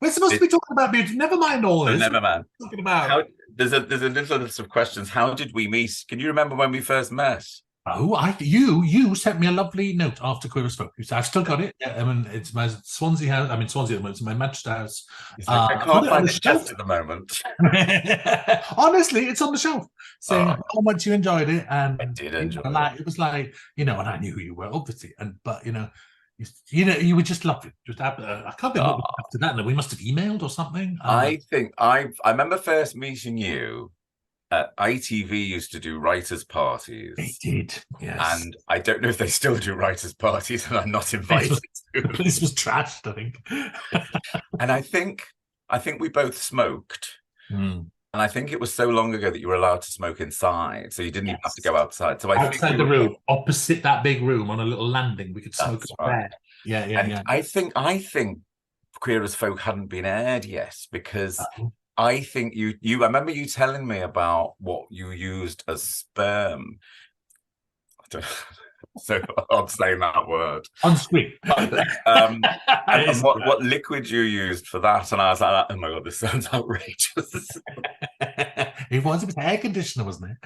We're supposed to be talking about beauty. Never mind all So this. What never mind. are we talking about? How there's a little list of questions. How did we meet? Can you remember when we first met? Oh, you sent me a lovely note after Queer as Folk. You said, I've still got it. Yeah, I mean, it's my Swansea house. I mean, Swansea, it's my Manchester house. It's like I I've got can't it on find the the chest shelf. at the moment. Honestly, it's on the shelf, saying Oh, how much you enjoyed it, I and did enjoy it. it was like and I knew who you were obviously, and but you were just lovely. Just I can't think what we did Oh, after that. No, we must have emailed or something. I think I remember first meeting you. ITV used to do writers' They parties, did, yes. and I don't know if they still do writers' parties, and I'm not Place invited was, to the them. place was trashed, I think. And I think we both smoked. Mm. And I think it was so long ago that you were allowed to smoke inside, so you didn't even have to Yes. go outside. So I think Outside we the were. room, opposite that big room on a little landing, we could smoke That's up right. there. Yeah, yeah, And yeah. I think Queer as Folk hadn't been aired yet because Uh, I think I remember you telling me about what you used as sperm. So I'm saying that word. on screen. And what liquid you used for that, and I was like, oh my god, this sounds outrageous. It was. It was air conditioner, wasn't it?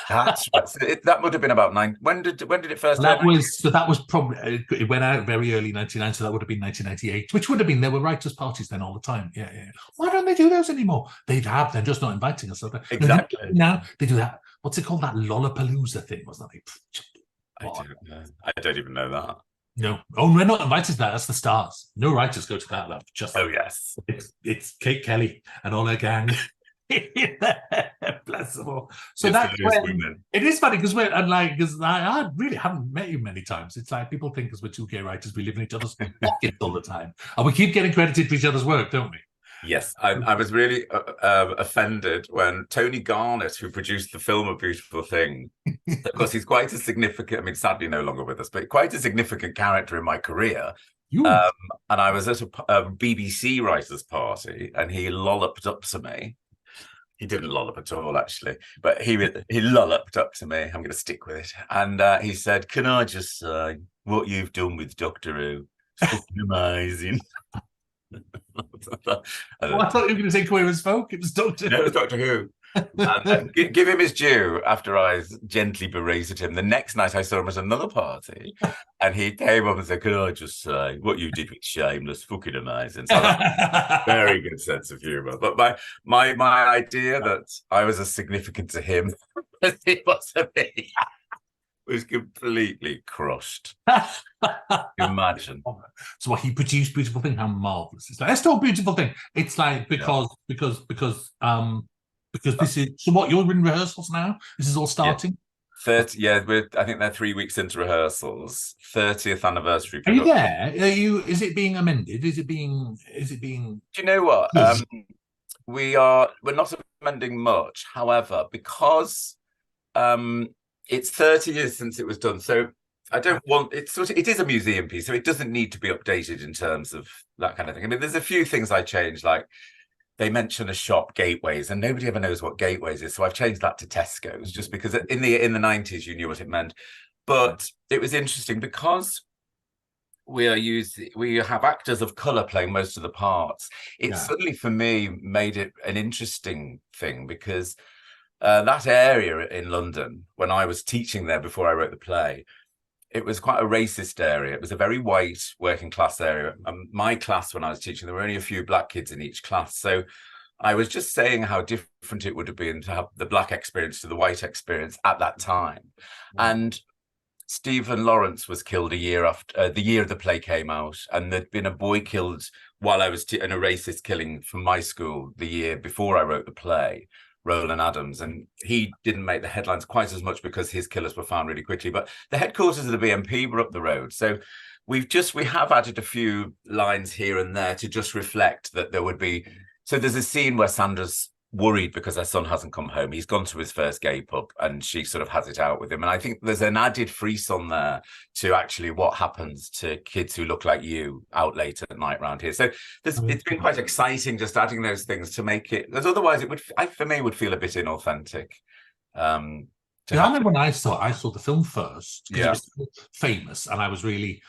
That's right. So that would have been about nine. When did it first air? That was probably it went out very early 99, so that would have been 1998, which would have been there were writers' parties then all the time. Yeah, yeah. Why don't they do those anymore? They'd have, they're just not inviting us. Exactly. Now they do that. What's it called? That Lollapalooza thing, wasn't it? I don't know. I don't even know that. No. Oh, we're not invited to that. That's the stars. No writers go to that. That's just Oh yes. it's Kate Kelly and all her gang. Bless them all. So It's that's the loose when women. it is funny because because I really haven't met you many times. It's like people think because we're two gay writers, we live in each other's pockets all the time, and we keep getting credited for each other's work, don't we? Yes, I was really offended when Tony Garnett, who produced the film A Beautiful Thing, of course, he's quite a significant, I mean, sadly no longer with us, but quite a significant character in my career. You. Um, and I was at a BBC writers' party, and he lolloped up to me. He didn't lollop at all, actually, but he lolloped up to me. I'm going to stick with it. And he said, "Can I just say what you've done with Doctor Who? It's fucking amazing." Oh, I thought you were going to say Queer as Folk. It was Doctor. No, it was Doctor Who. And give him his due after I gently berated him. The next night I saw him at another party and he came up and said, "Can I just say what you did with Shameless? Fucking amazing." So very good sense of humor. But my idea that I was as significant to him as he was to me was completely crushed. Imagine. So what he produced Beautiful Thing, how marvelous. It's like let's talk Beautiful Thing. It's like because this is so what you're in rehearsals now? This is all Yeah. starting. 30, yeah, I think they're 3 weeks into rehearsals. 30th anniversary Are you production. there? Are you is it being amended? Is it being Do you know what? We're not amending much. However, because it's 30 years since it was done, so I don't want it is a museum piece, so it doesn't need to be updated in terms of that kind of thing. I mean, there's a few things I changed, like they mention a shop, Gateways, and nobody ever knows what Gateways is. So I've changed that to Tesco's just because in the 90s you knew what it meant. But it was interesting because we have actors of color playing most of the parts. It suddenly for me made it an interesting thing because that area in London, when I was teaching there before I wrote the play, it was quite a racist area. It was a very white working class area. My class, when I was teaching, there were only a few black kids in each class. So I was just saying how different it would have been to have the black experience to the white experience at that time. And Stephen Lawrence was killed a year after the year the play came out, and there'd been a boy killed while I was in a racist killing from my school the year before I wrote the play. Roland Adams, and he didn't make the headlines quite as much because his killers were found really quickly. But the headquarters of the BNP were up the road, so we have added a few lines here and there to just reflect that there would be. So there's a scene where Sandra's worried because her son hasn't come home. He's gone to his first gay pub, and she sort of has it out with him. And I think there's an added frisson there to actually what happens to kids who look like you out late at night around here. So it's been quite exciting just adding those things to make it, because otherwise it would, for me, would feel a bit inauthentic. I remember when I saw the film first because it was so famous, and I was really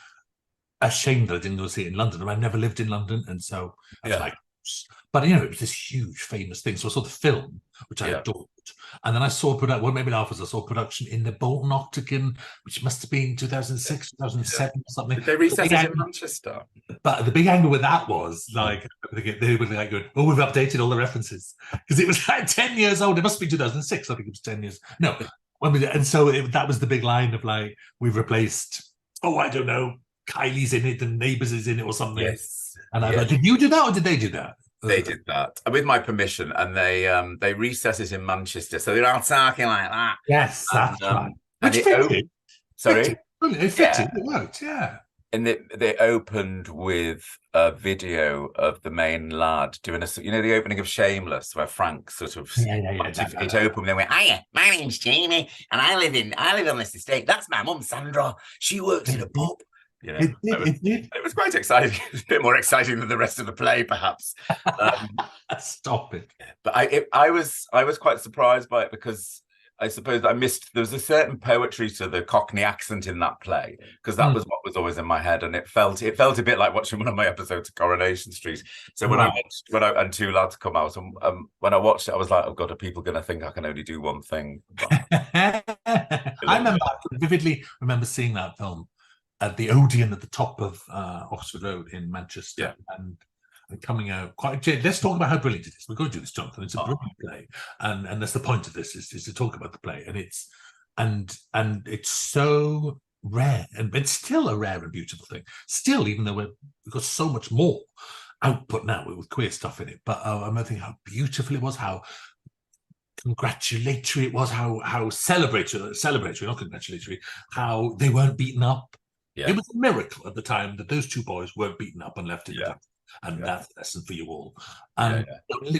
ashamed that I didn't go see it in London. And I never lived in London, and so I was like, But you know, it was this huge, famous thing. So I saw the film, which I adored, and then I saw production. What made me laugh was I saw production in the Bolton Octagon, which must have been 2006, 2007 or something. Did they recess it in Manchester? But the big angle with that was like they were like going, "Oh, we've updated all the references," because it was like 10 years old. It must be 2006. I think it was 10 years. No, and so that was the big line of like, we've replaced. Oh, I don't know. Kylie's in it and Neighbours is in it or something. Yes. And I thought, did you do that or did they do that? They did that with my permission, and they recess it in Manchester, so they're all talking like that. Yes, that's right. Which fitted. Sorry, it fitted. It worked. Yeah. And they opened with a video of the main lad doing the opening of Shameless, where Frank sort of it opened. They went, "Hiya, my name's Jamie, and I live on this estate. That's my mum, Sandra. She works in a pub." You know, it was quite exciting. It was a bit more exciting than the rest of the play, perhaps. Stop it! But I was quite surprised by it, because I suppose I missed. There was a certain poetry to the Cockney accent in that play, because that was what was always in my head, and it felt a bit like watching one of my episodes of Coronation Street. So when and Two Lads come out, and when I watched it, I was like, "Oh God, are people going to think I can only do one thing?" I vividly remember seeing that film at the Odeon at the top of Oxford Road in Manchester, and coming out quite. Let's talk about how brilliant it is. We're going to do this, Jonathan. It's a brilliant play, and that's the point of this is to talk about the play, and it's so rare, and it's still a rare and beautiful thing. Still, even though we've got so much more output now with queer stuff in it, but I'm thinking how beautiful it was, how congratulatory it was, how celebratory, not congratulatory, how they weren't beaten up. It was a miracle at the time that those two boys weren't beaten up and left in the dust. And that's a lesson for you all. And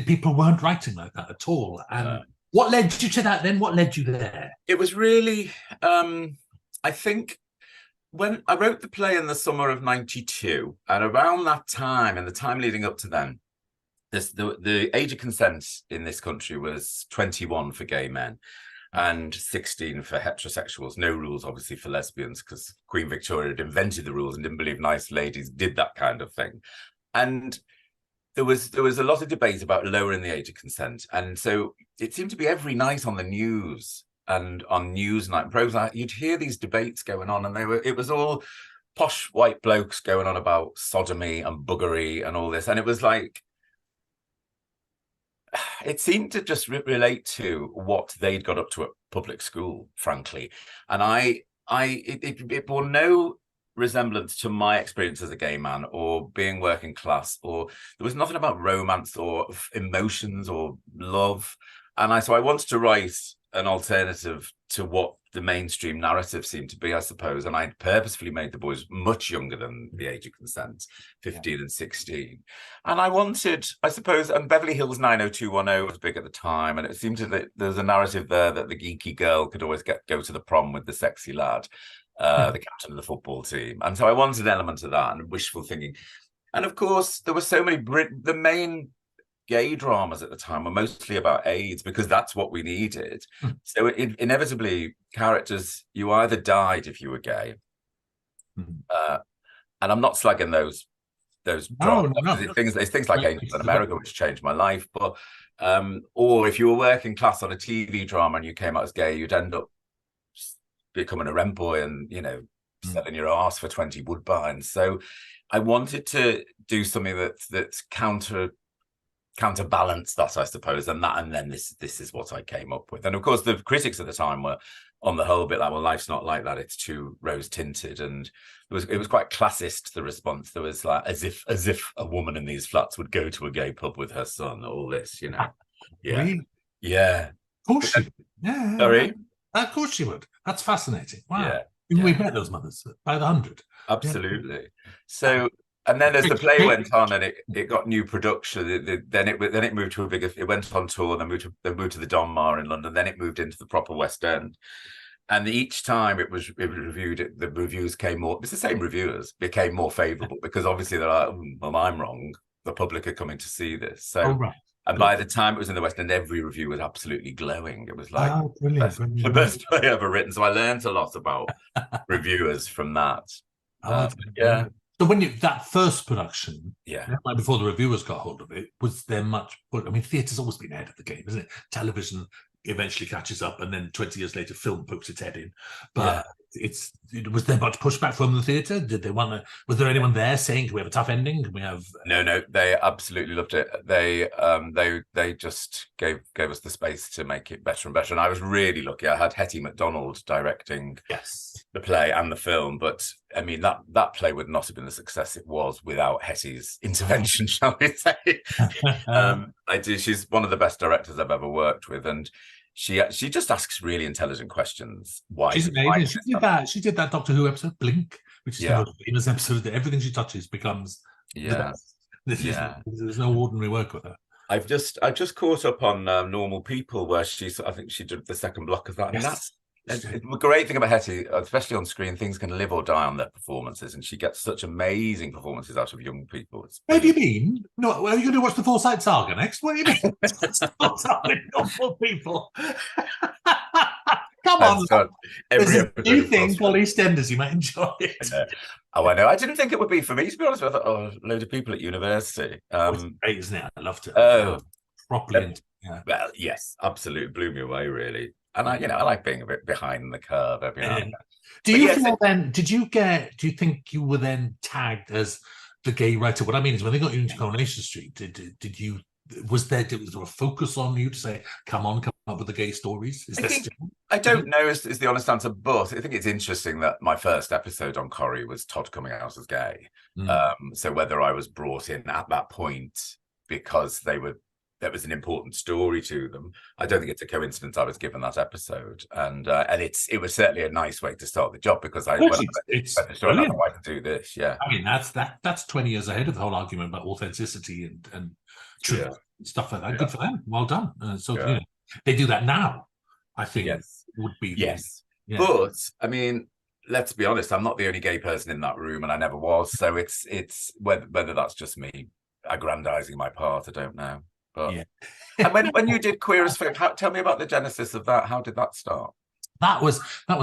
people weren't writing like that at all. And what led you to that then? What led you there? It was really, I think, when I wrote the play in the summer of '92, and around that time, and the time leading up to then, the age of consent in this country was 21 for gay men and 16 for heterosexuals. No rules, obviously, for lesbians, because Queen Victoria had invented the rules and didn't believe nice ladies did that kind of thing. And there was a lot of debate about lowering the age of consent. And so it seemed to be every night on the news and on Newsnight programs, you'd hear these debates going on, and it was all posh white blokes going on about sodomy and buggery and all this. And it was like, it seemed to just relate to what they'd got up to at public school, frankly. And it bore no resemblance to my experience as a gay man or being working class, or there was nothing about romance or emotions or love. And so I wanted to write an alternative to what the mainstream narrative seemed to be, I suppose. And I purposefully made the boys much younger than the age of consent, 15 and 16. And I wanted, I suppose, and Beverly Hills 90210 was big at the time. And it seemed that there's a narrative there that the geeky girl could always go to the prom with the sexy lad, the captain of the football team. And so I wanted an element of that and wishful thinking. And of course, there were so many, the main gay dramas at the time were mostly about AIDS, because that's what we needed. So inevitably, characters, you either died if you were gay, and I'm not slagging those dramas. No. There's things like Angels in America, which changed my life, but or if you were working class on a TV drama and you came out as gay, you'd end up becoming a rent boy and selling your ass for 20 woodbines. So I wanted to do something that's counterbalance that, I suppose, and then this is what I came up with. And of course the critics at the time were on the whole a bit like, well, life's not like that, it's too rose tinted. And it was quite classist, the response. There was like as if a woman in these flats would go to a gay pub with her son, all this, Really? Of course she would. Sorry, of course she would. That's fascinating. Wow. We met those mothers by the 100. Absolutely. So and then as the play went on and it got new production, then it moved to a bigger. It went on tour, then moved to the Donmar in London. Then it moved into the proper West End, and each time it was reviewed. The reviews came more. It's the same reviewers became more favourable, because obviously they're like, well, I'm wrong. The public are coming to see this. So, and by the time it was in the West End, every review was absolutely glowing. It was like brilliant. The best play ever written. So I learned a lot about reviewers from that. So that first production, Yeah. like before the reviewers got hold of it, was there much? I mean, theatre's always been ahead of the game, isn't it? Television eventually catches up, and then 20 years later, film pokes its head in. But was there much pushback from the theatre? Did they want to? Was there anyone there saying, "Can we have a tough ending? Can we have?" No, they absolutely loved it. They just gave us the space to make it better and better. And I was really lucky. I had Hetty MacDonald directing the play and the film, but I mean that play would not have been the success it was without Hetty's intervention, shall we say? She's one of the best directors I've ever worked with, and she just asks really intelligent questions. Why? She's amazing. She did that Doctor Who episode, Blink, which is the most famous episode that everything she touches becomes the best. There's no ordinary work with her. I've just caught up on Normal People, where I think she did the second block of that. Yes. And that's the great thing about Hetty, especially on screen, things can live or die on their performances, and she gets such amazing performances out of young people. What do you mean? No, are you going to watch the Forsyte Saga next? What do you mean? Normal People. Come on. There's a new thing called EastEnders. You might enjoy it. I know. I didn't think it would be for me, to be honest. I thought, a load of people at university. It's great, isn't it? I loved it. Properly. Well, yes, absolutely. Blew me away, really. And I like being a bit behind the curve every now and then. Do you feel then? Do you think you were then tagged as the gay writer? What I mean is, when they got you into Coronation Street, did you? Was there a focus on you to say, come up with the gay stories? I don't know is the honest answer, but I think it's interesting that my first episode on Corrie was Todd coming out as gay. So whether I was brought in at that point because that was an important story to them, I don't think it's a coincidence I was given that episode, and it was certainly a nice way to start the job, because I went to do this. Yeah, I mean that's 20 years ahead of the whole argument about authenticity and truth and stuff like that. Good for them. Well done. They do that now. I think would be But I mean, let's be honest. I'm not the only gay person in that room, and I never was. So it's whether that's just me aggrandizing my part, I don't know. But and when you did Queer as Folk, tell me about the genesis of that. How did that start? That was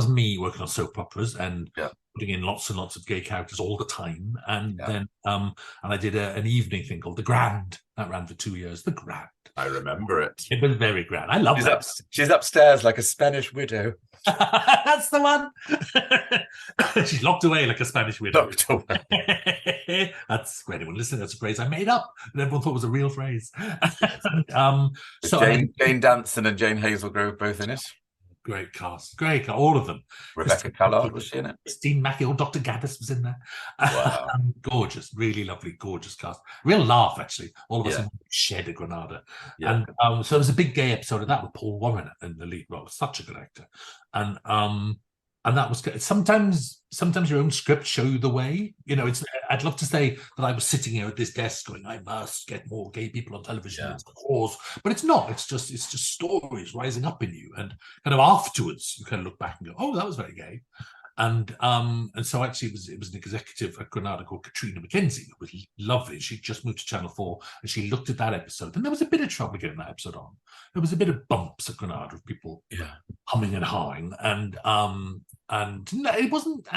me working on soap operas and putting in lots and lots of gay characters all the time. And then and I did an evening thing called The Grand. That ran for 2 years. The Grand. I remember it. It was very grand. I love that. She's upstairs like a Spanish widow. That's the one. She's locked away like a Spanish widow. Locked away. That's great. Everyone listen, that's a phrase I made up, and everyone thought it was a real phrase. Jane Danson and Jane Hazelgrove both in it. Great cast, all of them. Rebecca Callard, was she in it? Christine Mackie, Dr. Gaddis was in there. Wow. Gorgeous, really lovely, gorgeous cast. Real laugh, actually. All of us in Shed of Granada. And so it was a big gay episode of that with Paul Warren in the lead role. Such a good actor. And that was good. Sometimes your own script show you the way. I'd love to say that I was sitting here at this desk going, I must get more gay people on television. It's a cause, but it's not. It's just stories rising up in you, and kind of afterwards you kind of look back and go, oh, that was very gay. And so actually it was an executive at Granada called Katrina McKenzie, who was lovely. She just moved to Channel 4, and she looked at that episode, and there was a bit of trouble getting that episode on. There was a bit of bumps at Granada of people humming and hawing, and no, it wasn't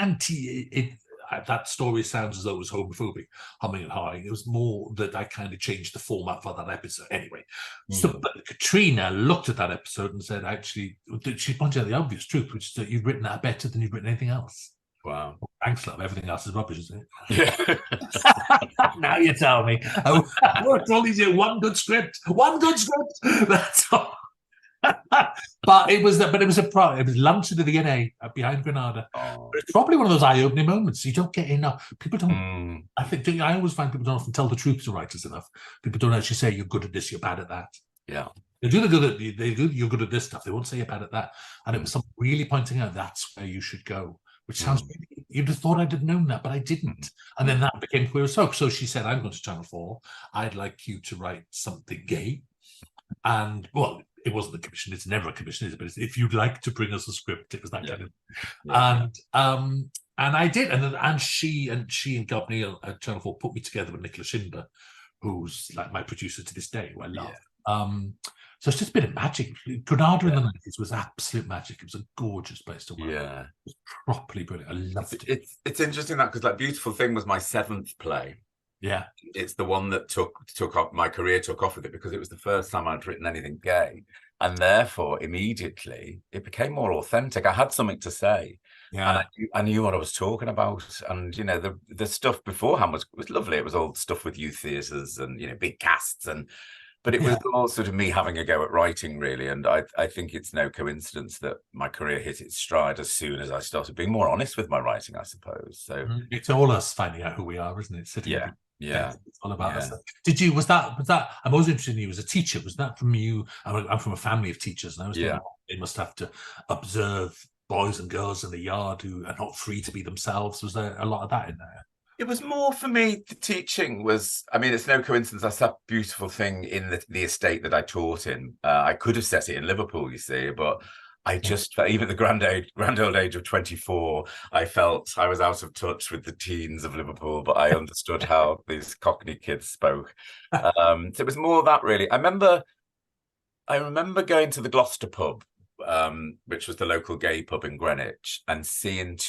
that story sounds as though it was homophobic, humming and hawing. It was more that I kind of changed the format for that episode. Anyway, but Katrina looked at that episode and said, actually, she pointed out the obvious truth, which is that you've written that better than you've written anything else. Wow. Thanks, love. Everything else is rubbish, isn't it? Yeah. Now you tell me. I worked all these years, one good script. That's all. But it was lunch at the V&A behind Granada. It's probably one of those eye-opening moments. You don't get enough. People don't. I always find people don't often tell the truth to writers enough. People don't actually say you're good at this, you're bad at that. Yeah, they do you're good at this stuff. They won't say you're bad at that. And it was someone really pointing out that's where you should go. Which sounds really, you'd have thought I'd have known that, but I didn't. And then that became Queer as Folk. So she said, I'm going to Channel 4. I'd like you to write something gay. And well, it wasn't a commission. It's never a commission, is it? But if you'd like to bring us a script, it was that kind of. And I did, and she and Gob Neal at Channel 4 put me together with Nicola Schindler, who's like my producer to this day, who I love. So it's just a bit of magic. Granada in the 90s was absolute magic. It was a gorgeous place to work. Yeah, it was properly brilliant. I loved it. It's interesting that because like Beautiful Thing was my 7th play. Yeah, it's the one that took off my career, took off with it because it was the first time I'd written anything gay, and therefore immediately it became more authentic. I had something to say, and I knew what I was talking about. And you know, the stuff beforehand was lovely. It was all stuff with youth theatres and big casts, but it was all sort of me having a go at writing, really. And I think it's no coincidence that my career hit its stride as soon as I started being more honest with my writing, I suppose. So it's all us finding out who we are, isn't it? Sitting yeah, it's all about us. Was that I'm always interested in you as a teacher? Was that from you? I'm from a family of teachers, and I was thinking they must have to observe boys and girls in the yard who are not free to be themselves. Was there a lot of that in there? It was more for me, the teaching was, I mean, it's no coincidence I set Beautiful Thing in the estate that I taught in. I could have set it in Liverpool, you see, but I just, even at the grand old age of 24, I felt I was out of touch with the teens of Liverpool, but I understood how these Cockney kids spoke. So it was more that, really. I remember going to the Gloucester pub, which was the local gay pub in Greenwich, and seeing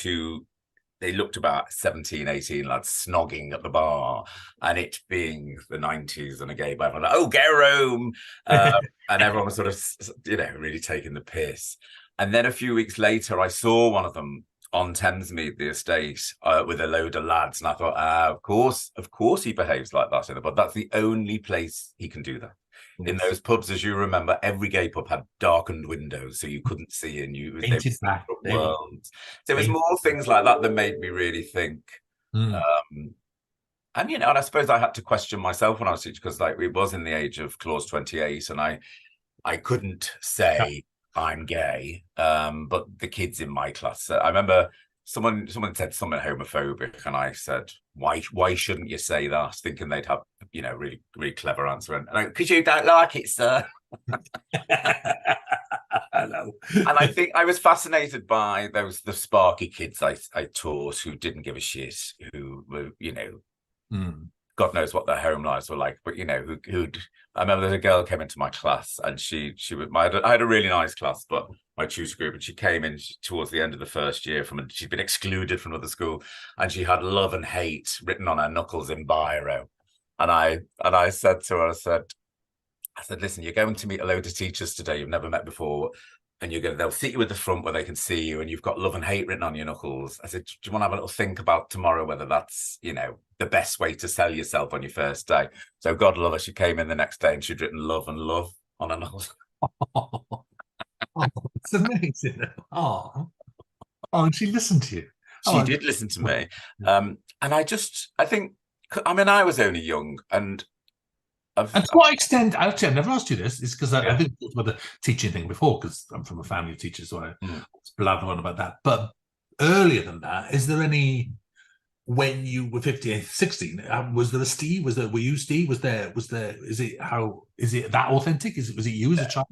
they looked about 17, 18 lads snogging at the bar, and it being the 90s and a gay bar, like, oh, get home. And everyone was sort of, really taking the piss. And then a few weeks later, I saw one of them on Thamesmead, the estate, with a load of lads. And I thought, of course he behaves like that in the pub. That's the only place he can do that. In those pubs, as you remember, every gay pub had darkened windows, so you couldn't see in. Worlds. So it was more things like that that made me really think. And and I suppose I had to question myself when I was teaching, because like it was in the age of Clause 28, and I couldn't say I'm gay. But the kids in my class, I remember someone said something homophobic, and I said, why shouldn't you say that? Thinking they'd have really, really clever answer, and because you don't like it, sir. I know. And I think I was fascinated by the sparky kids I taught, who didn't give a shit, who were God knows what their home lives were like, but who'd I remember there's a girl came into my class, and she was I had a really nice class, but my tutor group, and she came in towards the end of the first year she'd been excluded from another school, and she had love and hate written on her knuckles in biro. And I said to her, I said, listen, you're going to meet a load of teachers today you've never met before, and they'll sit you at the front where they can see you, and you've got love and hate written on your knuckles. I said, do you want to have a little think about tomorrow whether that's the best way to sell yourself on your first day? So God love her, she came in the next day and she'd written love and love on her knuckles. It's amazing. And she listened to you. She did listen to me. And I think, I was only young, and to what extent, actually, I've never asked you this, is because I think we talked about the teaching thing before, because I'm from a family of teachers, so I blather on about that. But earlier than that, is there any, when you were 15, 16, was there a Steve? Were you Steve? Is it that authentic? Was it you as a child?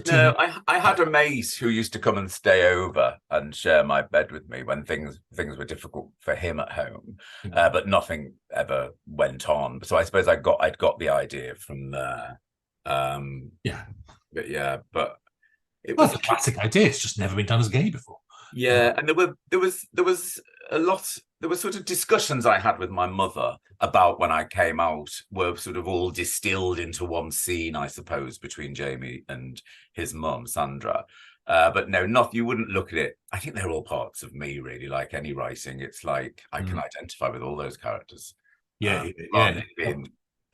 No, I had a mate who used to come and stay over and share my bed with me when things were difficult for him at home, but nothing ever went on. So I suppose I'd got the idea from there. But it was a classic idea. It's just never been done as gay before. Yeah, and there was a lot. There were sort of discussions I had with my mother about when I came out were sort of all distilled into one scene, I suppose, between Jamie and his mum, Sandra. But no, you wouldn't look at it. I think they're all parts of me, really. Like any writing, it's like I can identify with all those characters. This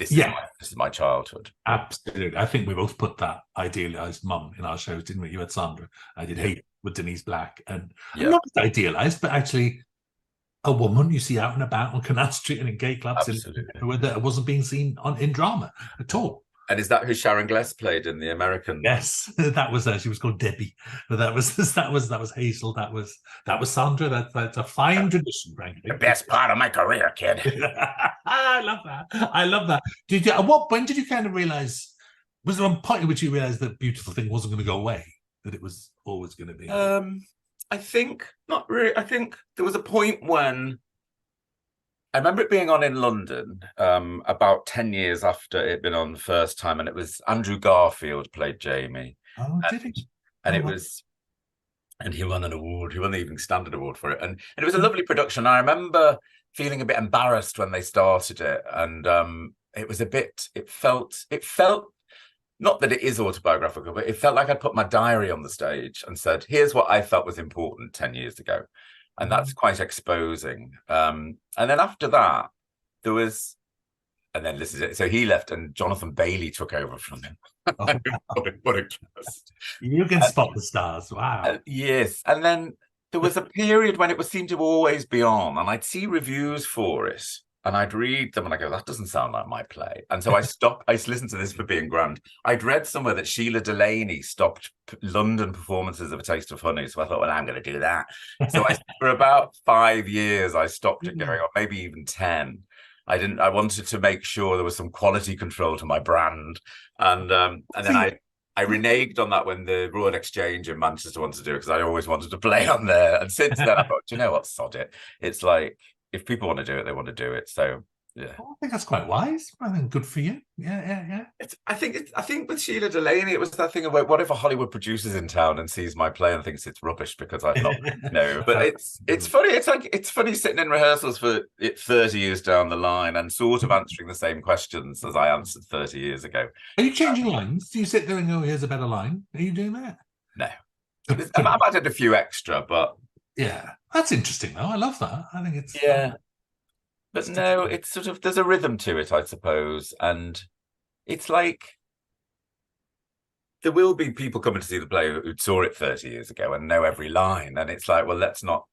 is my childhood. Absolutely. I think we both put that idealized mum in our shows, didn't we? You had Sandra. I did Hate with Denise Black, and not idealized, but actually a woman you see out and about on Canal Street and in gay clubs, that wasn't being seen in drama at all. And is that who Sharon Gless played in the American? Yes, that was her. She was called Debbie. That was Hazel. That was Sandra. That's a fine tradition, frankly. The best part of my career, kid. I love that. When did you kind of realize? Was there a point at which you realized that Beautiful Thing wasn't going to go away? That it was always going to be? I think not really. I think there was a point when I remember it being on in London about 10 years after it had been on the first time, and it was Andrew Garfield played Jamie. Oh, did And, he? and Oh, it wow. was, and he won an award. He won the Evening Standard Award for it. And it was a lovely production. I remember feeling a bit embarrassed when they started it. And it was a bit, it felt, not that it is autobiographical, but it felt like I'd put my diary on the stage and said, here's what I felt was important 10 years ago. And that's quite exposing. And then after that, there was, and then this is it. So he left and Jonathan Bailey took over from him. Oh, What a cast. you can spot the stars. Wow. Yes. And then there was a period when it was seemed to always be on, and I'd see reviews for it. And I'd read them and I go, that doesn't sound like my play. And so I stopped. I listened to this for being grand. I'd read somewhere that Sheila Delaney stopped London performances of A Taste of Honey. So I thought, well, I'm going to do that. So for about 5 years, I stopped it going, or maybe even 10. I wanted to make sure there was some quality control to my brand. And then I reneged on that when the Royal Exchange in Manchester wanted to do it, because I always wanted to play on there. And since then, I thought, do you know what, sod it. It's like, if people want to do it, they want to do it. So yeah, I think that's quite wise. I think good for you. Yeah. I think with Sheila Delaney, it was that thing about what if a Hollywood producer's in town and sees my play and thinks it's rubbish because I've not no. But it's funny. It's funny sitting in rehearsals for it 30 years down the line and sort of answering the same questions as I answered 30 years ago. Are you changing lines? Do you sit there and go, "Here's a better line"? Are you doing that? No, I've added a few extra, but yeah, that's interesting though. I love that. I think it's But no, it's sort of, there's a rhythm to it, I suppose. And it's like, there will be people coming to see the play who saw it 30 years ago and know every line. And it's like, well, let's not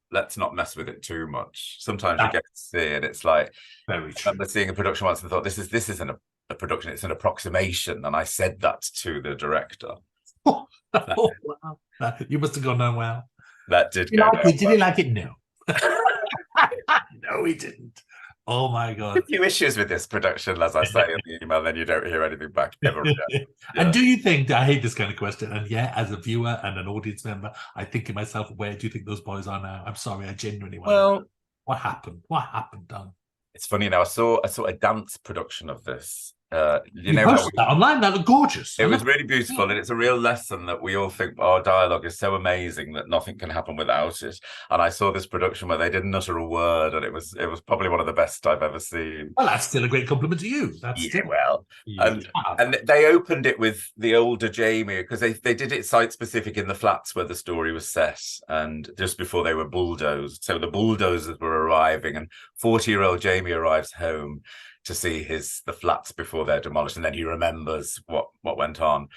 mess with it too much. Sometimes you get to see it. It's like, very true. I remember seeing a production once and thought, this isn't a production, it's an approximation. And I said that to the director. Oh, wow. You must have gone, no, wow. That did go down. Did he like it? No. No, he didn't. Oh my God. A few issues with this production, as I say in the email, then you don't hear anything back ever again. Yeah. And do you think, I hate this kind of question, and yeah, as a viewer and an audience member, I think to myself, where do you think those boys are now? I'm sorry, I genuinely want to know. What happened? What happened, Don? It's funny now, I saw a dance production of this. You know, that online, that looked gorgeous. It was really beautiful, and it's a real lesson that we all think our dialogue is so amazing that nothing can happen without it. And I saw this production where they didn't utter a word, and it was probably one of the best I've ever seen. Well, that's still a great compliment to you. That's yeah, well, and they opened it with the older Jamie, because they did it site specific in the flats where the story was set, and just before they were bulldozed. So the bulldozers were arriving, and 40-year-old Jamie arrives home to see the flats before they're demolished, and then he remembers what went on.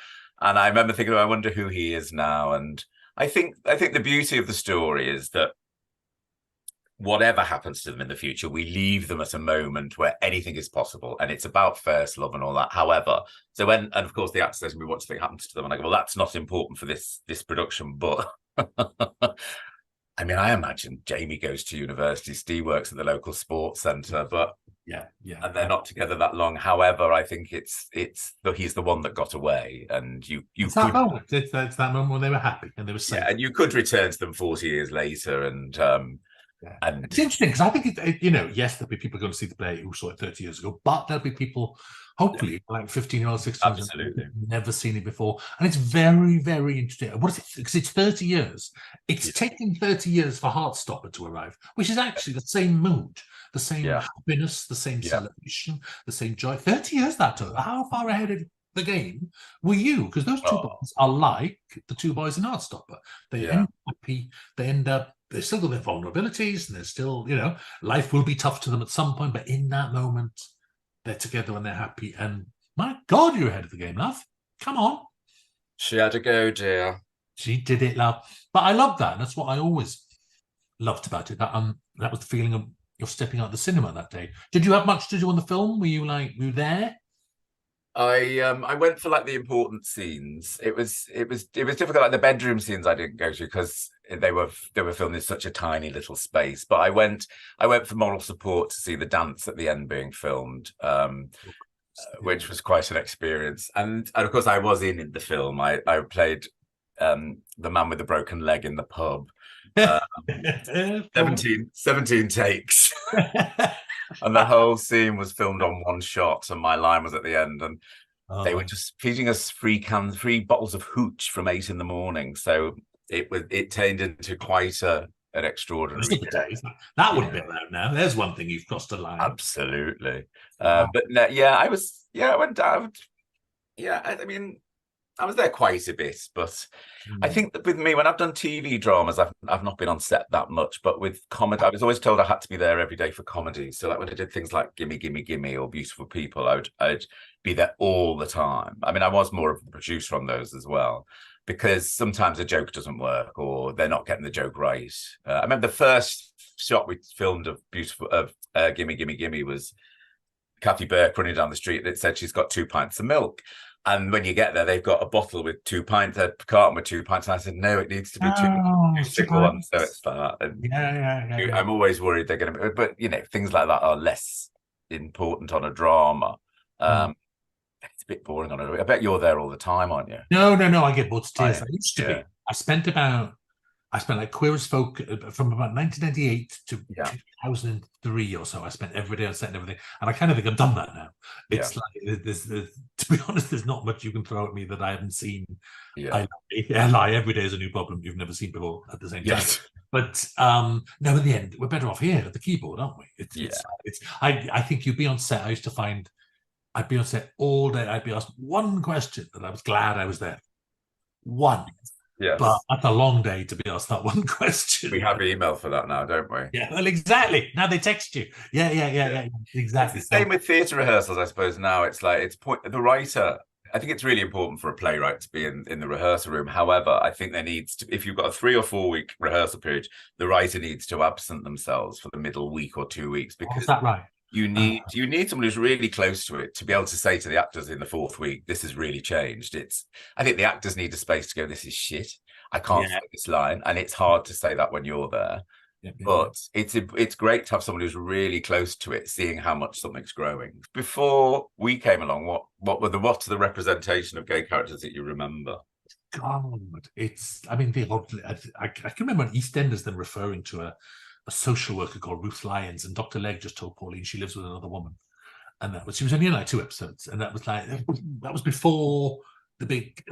And I remember thinking, I wonder who he is now. And I think the beauty of the story is that whatever happens to them in the future, we leave them at a moment where anything is possible, and it's about first love and all that. However, and of course the actor says to me, what do you think happens to them? And I go, well, that's not important for this production, but I mean, I imagine Jamie goes to university, Steve works at the local sports centre, but yeah, and they're not together that long. However, I think it's he's the one that got away, and it's that moment. It's that moment when they were happy and they were safe. Yeah, and you could return to them 40 years later, and and it's interesting because I think yes, there'll be people going to see the play who saw it 30 years ago, but there'll be people, hopefully, like 15-year-olds, 16-year-olds, absolutely never seen it before, and it's very, very interesting. What is it? Because it's 30 years. It's taken 30 years for Heartstopper to arrive, which is actually the same mood, the same happiness, the same celebration, the same joy. 30 years that took. How far ahead of the game were you? Because those two boys are like the two boys in Heartstopper. They end up happy. They end up. They still got their vulnerabilities, and they're still, life will be tough to them at some point. But in that moment, they're together and they're happy. And my God, you're ahead of the game, love. Come on. She had to go, dear. She did it, love. But I love that. That's what I always loved about it. That was the feeling of stepping out of the cinema that day. Did you have much to do on the film? Were you there? I went for like the important scenes. It was difficult. Like the bedroom scenes I didn't go to because they were filmed in such a tiny little space. But I went for moral support to see the dance at the end being filmed, which was quite an experience. And of course I was in the film. I played the man with the broken leg in the pub. 17 takes. And the whole scene was filmed on one shot, and my line was at the end, and they were just feeding us free bottles of hooch from 8 in the morning. So it turned into quite an extraordinary day. That wouldn't be allowed now. There's one thing you've crossed a line. Absolutely. But no, yeah, I went down. Yeah, I mean, I was there quite a bit, but I think that with me, when I've done TV dramas, I've not been on set that much. But with comedy, I was always told I had to be there every day for comedy. So like when I did things like Gimme, Gimme, Gimme or Beautiful People, I'd be there all the time. I mean, I was more of a producer on those as well, because sometimes a joke doesn't work or they're not getting the joke right. I remember the first shot we filmed of Gimme, Gimme, Gimme was Kathy Burke running down the street that said she's got 2 pints of milk. And when you get there, they've got a bottle with 2 pints, a carton with 2 pints. And I said, no, it needs to be two single ones. So it's that. And yeah. I'm always worried they're going to be, but things like that are less important on a drama. It's a bit boring on it. I bet you're there all the time, aren't you? No, I get bored to tears. I used to be. I spent like Queer as Folk from about 1998 to 2003 or so. I spent every day on set and everything, and I kind of think I've done that now. It's like there's to be honest, there's not much you can throw at me that I haven't seen. I lie. Every day is a new problem you've never seen before at the same time. But no, in the end, we're better off here at the keyboard, aren't we? I think you'd be on set. I used to find I'd be on set all day. I'd be asked one question, and I was glad I was there. One. Yes. But that's a long day to be asked that one question. We have email for that now, don't we? Yeah, well, exactly. Now they text you. Yeah. Exactly. It's the same with theatre rehearsals, I suppose. Now it's like the writer. I think it's really important for a playwright to be in the rehearsal room. However, I think there needs to, if you've got a 3 or 4 week rehearsal period, the writer needs to absent themselves for the middle week or 2 weeks, because is that right? You need someone who's really close to it to be able to say to the actors in the 4th week, this has really changed. I think the actors need a space to go, this is shit. I can't say this line. And it's hard to say that when you're there. But it's great to have someone who's really close to it, seeing how much something's growing. Before we came along, what's the representation of gay characters that you remember? God, I can remember on EastEnders them referring to a social worker called Ruth Lyons, and Dr. Legg just told Pauline she lives with another woman, and she was only in like 2 episodes, and that was before the big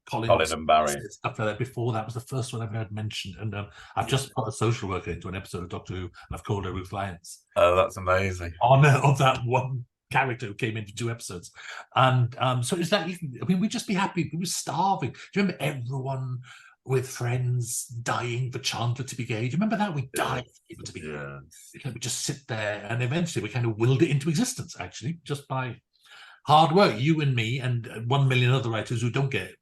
Colin and Barry stuff like that. Before that was the first one I've heard mentioned, and I've just put a social worker into an episode of Doctor Who, and I've called her Ruth Lyons. Oh, that's amazing! Of that one character who came into 2 episodes, and so it's like, we'd just be happy. We were starving. Do you remember everyone with Friends dying for Chandler to be gay? Do you remember that? We died for people to be gay. We just sit there, and eventually we kind of willed it into existence, actually, just by hard work. You and me and 1 million other writers who don't get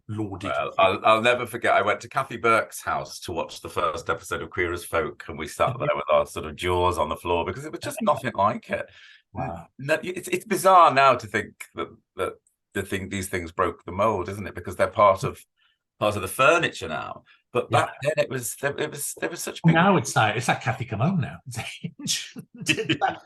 lauded. Well, I'll never forget, I went to Kathy Burke's house to watch the first episode of Queer as Folk, and we sat there with our sort of jaws on the floor, because it was just nothing like it. Wow. It's bizarre now to think that these things broke the mold, isn't it? Because they're part of the furniture now. But back then it was such big... Now it's like Kathy come home now.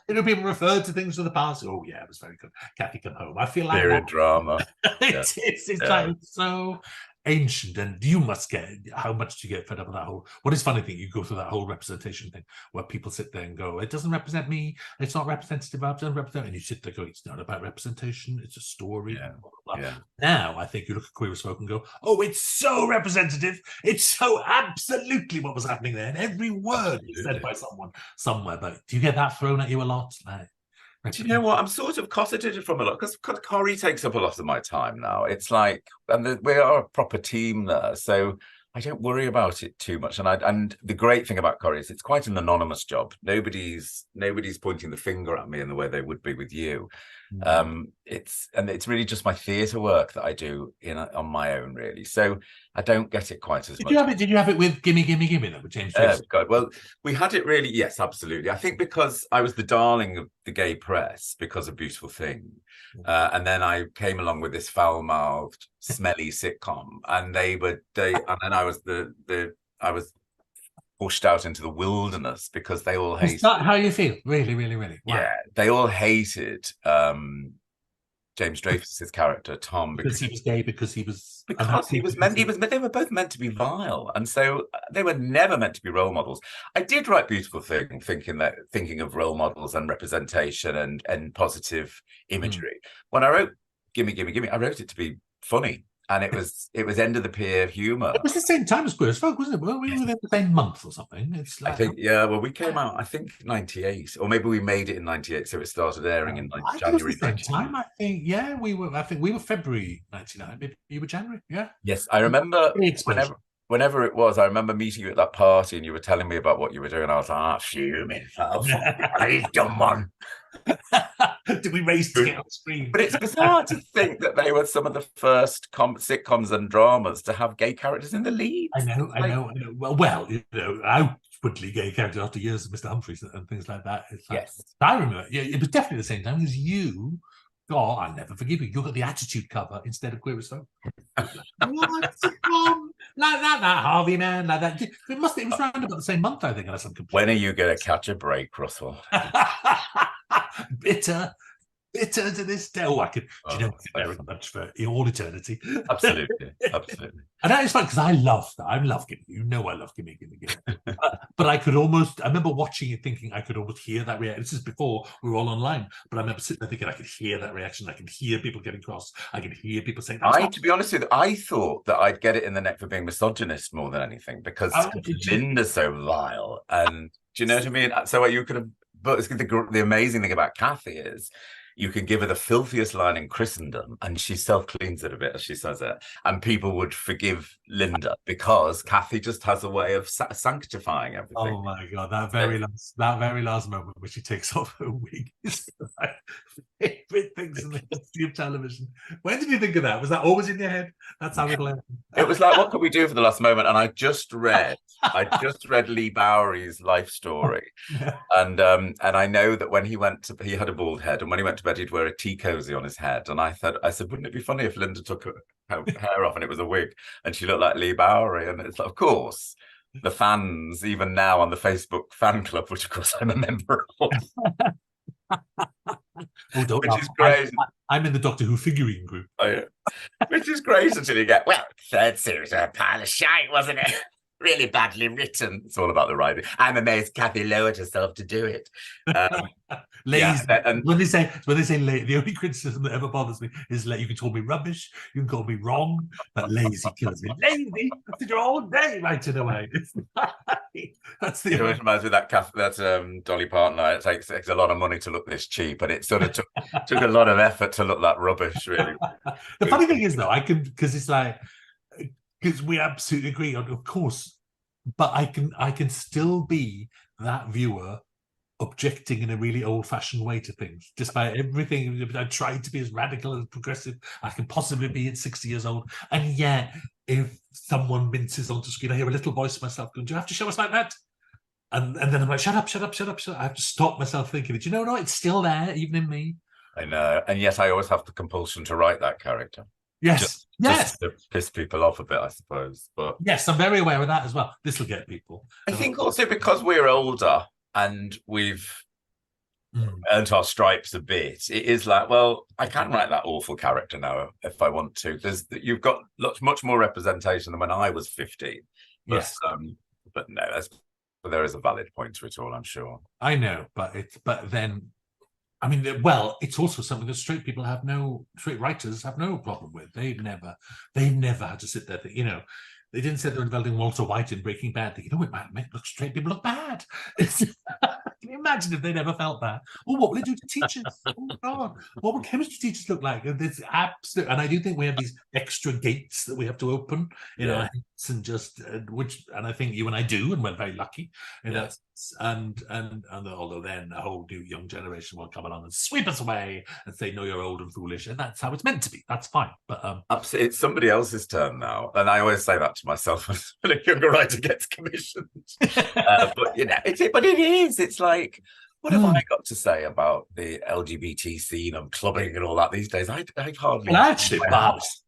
People referred to things from the past. Oh yeah, it was very good. Kathy come home. I feel like period drama. It's like so ancient, and you must get, how much do you get fed up with that whole, what is funny thing, you go through that whole representation thing where people sit there and go, it doesn't represent me, it's not representative, it doesn't represent, and you sit there going, it's not about representation, it's a story. Blah, blah, blah. Now I think you look at Queer as Folk and go, oh, it's so representative, it's so absolutely what was happening there, and every word is said by someone somewhere. But do you get that thrown at you a lot? Like, do you know what? I'm sort of cosseted from a lot, because Corrie takes up a lot of my time now. It's like, and we are a proper team there, so I don't worry about it too much. And the great thing about Corrie is it's quite an anonymous job. Nobody's pointing the finger at me in the way they would be with you. It's really just my theatre work that I do on my own, really. So I don't get it quite as much. Did you have it with Gimme, Gimme, Gimme though, with James? God, well, we had it really. Yes, absolutely. I think because I was the darling of the gay press because of Beautiful Thing, and then I came along with this foul-mouthed, smelly sitcom, and and then I was pushed out into the wilderness because they all hated. Is that how you feel? Really, really, really? Wow. Yeah, they all hated James Dreyfus's character Tom, because he was gay, because he was they were both meant to be vile, and so they were never meant to be role models. I did write Beautiful Thing thinking of role models and representation and positive imagery. When I wrote Gimme Gimme Gimme, I wrote it to be funny, and it was end of the pier humor. It was the same time as Queer as Folk, wasn't it? Well, we were there the same month or something. It's like, I think, yeah. Well, we came out, I think, 98, or maybe we made it in 98, so it started airing in January. Same time, I think. Yeah, we were. I think we were February 99. Maybe you were January. Yeah. Yes, I remember whenever it was. I remember meeting you at that party, and you were telling me about what you were doing. I was like, fuming. He's done one. Did we race to get on screen? But it's bizarre to think that they were some of the first sitcoms and dramas to have gay characters in the lead. I know. Well, outwardly gay characters after years of Mr. Humphries and things like that. It's like, yes, I remember. Yeah, it was definitely the same time as you. God, I'll never forgive you. You got the Attitude cover instead of Queer as Folk. What? Like that Harvey man, like that. It was round about the same month, I think. Unless I'm completely... When are you going to catch a break, Russell? bitter to this day. Oh, I could. Do you know very much for all eternity? Absolutely. And that is fun because I love that. I love Gimme. You know, I love Gimme. But I remember watching it, thinking I could almost hear that reaction. This is before we were all online, but I remember sitting there thinking I could hear that reaction. I could hear people getting cross. I could hear people saying. To be honest with you, I thought that I'd get it in the neck for being misogynist more than anything because Linda's so vile, and do you know what I mean? So you could have. But the amazing thing about Kathy is you can give her the filthiest line in Christendom and she self-cleans it a bit as she says it. And people would forgive Linda because Kathy just has a way of sanctifying everything. Oh my God, that very last moment where she takes off her wig is my favorite things in the history of television. When did you think of that? Was that always in your head? That's how it landed. It was like, what could we do for the last moment? And I just read Lee Bowery's life story. And I know that when he had a bald head, and when he went to bed, he'd wear a tea cozy on his head. And I said, wouldn't it be funny if Linda took her hair off and it was a wig and she looked like Lee Bowery? And it's like, of course, the fans, even now on the Facebook fan club, which of course I'm a member of. Which is great. I'm in the Doctor Who figurine group. Oh, yeah. Which is great until you get, third series was a pile of shite, wasn't it? Really badly written. It's all about the writing. I'm amazed Kathy lowered herself to do it. Lazy. Yeah, and when they say lazy, the only criticism that ever bothers me is like, you can call me rubbish, you can call me wrong, but lazy kills me. Lazy after your whole day writing away. That's the. It reminds me of that Dolly Parton. It takes a lot of money to look this cheap, and it sort of took a lot of effort to look that rubbish. Really. The funny thing is, though, because it's like. Because we absolutely agree on, of course, but I can still be that viewer objecting in a really old-fashioned way to things, despite everything. I tried to be as radical and progressive I can possibly be at 60 years old, and yet if someone minces onto screen, I hear a little voice of myself going, "Do you have to show us like that?" And then I'm like, "Shut up!" I have to stop myself thinking, "Do you know what? It's still there, even in me." I know, and yet I always have the compulsion to write that character. Yes. Just to piss people off a bit, I suppose. But yes, I'm very aware of that as well. This will get people. I think also because we're older and we've earned our stripes a bit, it is like, well, I can write that awful character now if I want to. You've got much more representation than when I was 15. But, yes, but no, there is a valid point to it all, I'm sure. I know, but then. I mean, well, it's also something that straight writers have no problem with. They've never had to sit there. They didn't sit there inventing Walter White in Breaking Bad. Thinking, it might make straight people look bad. Can you imagine if they never felt that? Oh, what will it do to teachers? Oh God, what will chemistry teachers look like? And it's absolute. And I do think we have these extra gates that we have to open in our heads, and just and I think you and I do, and we're very lucky. And although then a whole new young generation will come along and sweep us away and say, "No, you're old and foolish," and that's how it's meant to be. That's fine. But absolutely, it's somebody else's turn now, and I always say that to myself when a younger writer gets commissioned. But it is. It's like, what have I got to say about the LGBT scene and clubbing and all that these days? I hardly. Well, actually,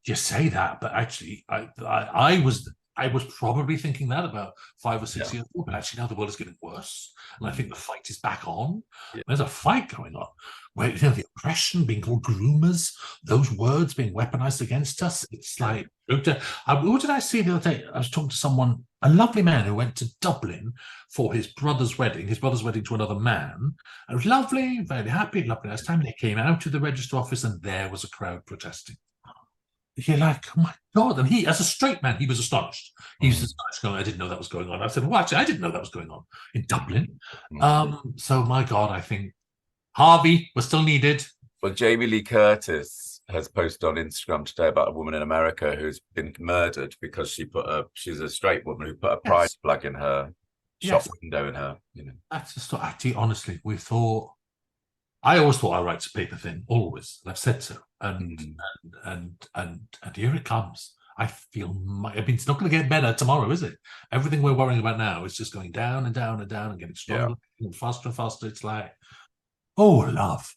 you say that, but actually, I was I was probably thinking that about 5 or 6 years ago, but actually now the world is getting worse, and I think the fight is back on. There's a fight going on where the oppression, being called groomers, those words being weaponized against us. It's like, what did I see the other day? I was talking to someone, a lovely man who went to Dublin for his brother's wedding to another man. It was lovely, very happy, lovely nice time. They came out to the register office and there was a crowd protesting. You're like, oh my God. And he, as a straight man, he was astonished. He was astonished, going, I didn't know that was going on. I said, well, actually, I didn't know that was going on in Dublin. So, my God, I think Harvey was still needed. Well, Jamie Lee Curtis has posted on Instagram today about a woman in America who's been murdered because she's a straight woman who put a pride flag in her shop window in her, That's just actually, honestly, I always thought our rights of paper thing, always. I've said so. And here it comes. I feel, it's not going to get better tomorrow, is it? Everything we're worrying about now is just going down and down and down and getting stronger and faster and faster. It's like, oh, love.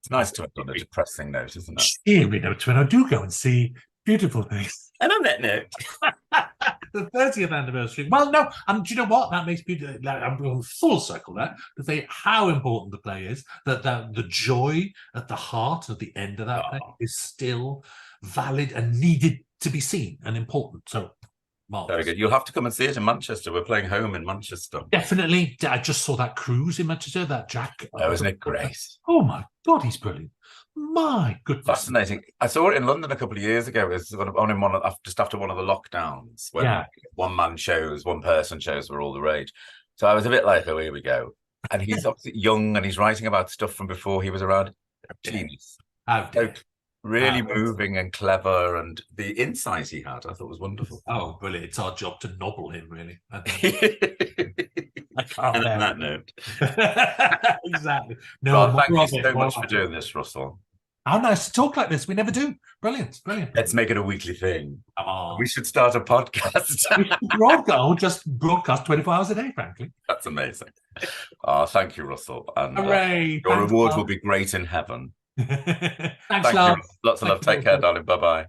It's nice to end on a depressing note, isn't it? Cheery notes when I do go and see beautiful things. And on that note, the 30th anniversary. Well, no, and do you know what? That makes me, I'm going full circle that, to say how important the play is, that the joy at the heart, at the end of that play is still valid and needed to be seen and important. So, very good. You'll have to come and see it in Manchester. We're playing home in Manchester. Definitely. I just saw that cruise in Manchester, that Jack. Oh, isn't it great? Oh, my God, he's brilliant. My goodness. Fascinating. I saw it in London a couple of years ago. It was just after one of the lockdowns when one person shows were all the rage. So I was a bit like, oh, here we go. And he's obviously young and he's writing about stuff from before he was around. Genius. Really moving and clever, and the insight he had, I thought was wonderful. Oh, brilliant. It's our job to nobble him, really. I can't and on that note. Exactly. No, well, thank you so much for doing this, Russell. How nice to talk like this. We never do. Brilliant. Let's make it a weekly thing. We should start a podcast. just broadcast 24 hours a day, frankly. That's amazing. Thank you, Russell. And hooray. Your reward will be great in heaven. Thanks, love. Lots of love. Take care, darling. Bye-bye.